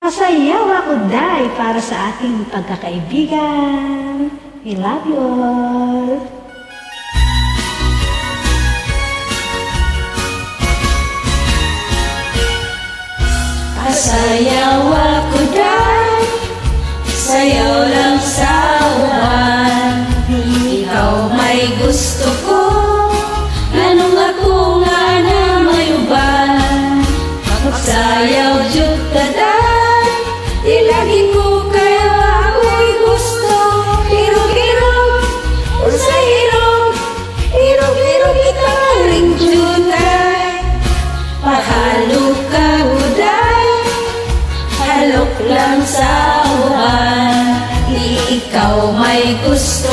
Masayaw ako, Day, para sa ating pagkakaibigan. I love you all. Sayaw ako, Day, sayaw lang sa uwan. Ikaw may gusto ko, anong ako nga na may uban. Magsayaw jud ka, Day, di lagi ko kaya ako'y gusto. Hirog-hirog, sa hirog, hirog-hirog kita ring jud, Day. Pahalo ka, Day, halok lang sa uwan. Ikaw may gusto